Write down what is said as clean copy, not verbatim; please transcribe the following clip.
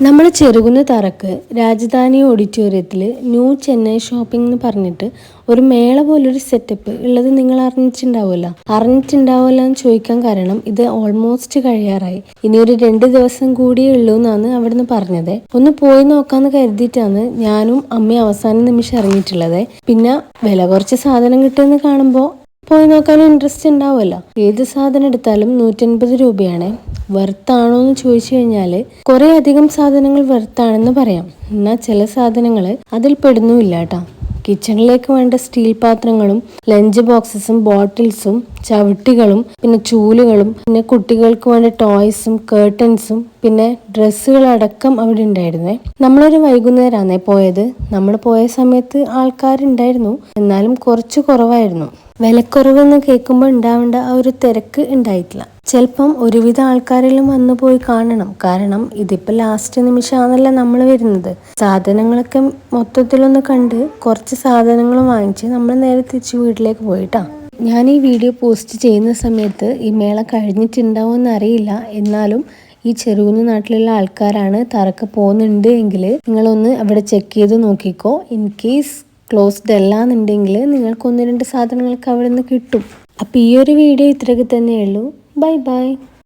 നമ്മൾ ചെറുകുന്ന തറക്ക് രാജധാനി ഓഡിറ്റോറിയത്തിൽ new Chennai shopping എന്ന് പറഞ്ഞിട്ട് ഒരു മേള പോലൊരു സെറ്റപ്പ് ഉള്ളത് നിങ്ങൾ അറിഞ്ഞിട്ടുണ്ടാവുമല്ലോ എന്ന് ചോദിക്കാൻ കാരണം ഇത് ഓൾമോസ്റ്റ് കഴിയാറായി. ഇനി ഒരു 2 ദിവസം കൂടിയേ ഉള്ളൂ എന്നാണ് അവിടുന്ന് പറഞ്ഞത്. ഒന്ന് പോയി നോക്കാന്ന് കരുതിയിട്ടാണ് ഞാനും അമ്മയും അവസാന നിമിഷം ഇറങ്ങിയിട്ടുള്ളത്. പിന്നെ വില കുറച്ച് സാധനം കിട്ടുമെന്ന് കാണുമ്പോൾ പോയി നോക്കാൻ ഇൻട്രസ്റ്റ് ഉണ്ടാവുമല്ലോ. ഏത് സാധനം എടുത്താലും 150 രൂപയാണ്. വെർത്താണോ എന്ന് ചോദിച്ചു കഴിഞ്ഞാല് കുറെ അധികം സാധനങ്ങൾ വെർത്താണെന്ന് പറയാം. എന്നാൽ ചില സാധനങ്ങൾ അതിൽ പെടുന്നുമില്ല കേട്ടോ. കിച്ചണിലേക്ക് വേണ്ട സ്റ്റീൽ പാത്രങ്ങളും ലഞ്ച് ബോക്സസും ബോട്ടിൽസും ചവിട്ടികളും പിന്നെ ചൂലുകളും പിന്നെ കുട്ടികൾക്ക് വേണ്ട ടോയ്സും കേർട്ടൻസും പിന്നെ ഡ്രസ്സുകളടക്കം അവിടെ ഉണ്ടായിരുന്നേ. നമ്മളൊരു വൈകുന്നേരമാണേ പോയത്. നമ്മൾ പോയ സമയത്ത് ആൾക്കാരുണ്ടായിരുന്നു, എന്നാലും കുറച്ച് കുറവായിരുന്നു. വിലക്കുറവെന്ന് കേൾക്കുമ്പോൾ ഉണ്ടാവേണ്ട ആ ഒരു തിരക്ക് ഉണ്ടായിട്ടില്ല. ചിലപ്പം ഒരുവിധ ആൾക്കാരെല്ലാം വന്നു പോയി കാണണം. കാരണം ഇതിപ്പോൾ ലാസ്റ്റ് നിമിഷമാണല്ലോ നമ്മൾ വരുന്നത്. സാധനങ്ങളൊക്കെ മൊത്തത്തിലൊന്ന് കണ്ട് കുറച്ച് സാധനങ്ങൾ വാങ്ങിച്ച് നമ്മൾ നേരെ തിരിച്ച് വീട്ടിലേക്ക് പോയിട്ടാ. ഞാൻ ഈ വീഡിയോ പോസ്റ്റ് ചെയ്യുന്ന സമയത്ത് ഈ മേള കഴിഞ്ഞിട്ടുണ്ടാവുമെന്ന് അറിയില്ല. എന്നാലും ഈ ചെറുകുന്ന് നാട്ടിലുള്ള ആൾക്കാരാണ് തറക്ക് പോകുന്നുണ്ട് എങ്കിൽ നിങ്ങളൊന്ന് അവിടെ ചെക്ക് ചെയ്ത് നോക്കിക്കോ. ഇൻ കേസ് ക്ലോസ്ഡ് അല്ല എന്നുണ്ടെങ്കിൽ നിങ്ങൾക്ക് 1-2 സാധനങ്ങൾക്ക് അവിടെ നിന്ന് കിട്ടും. അപ്പോൾ ഈ ഒരു വീഡിയോ ഇത്രയൊക്കെ തന്നെയുള്ളൂ. Bye by.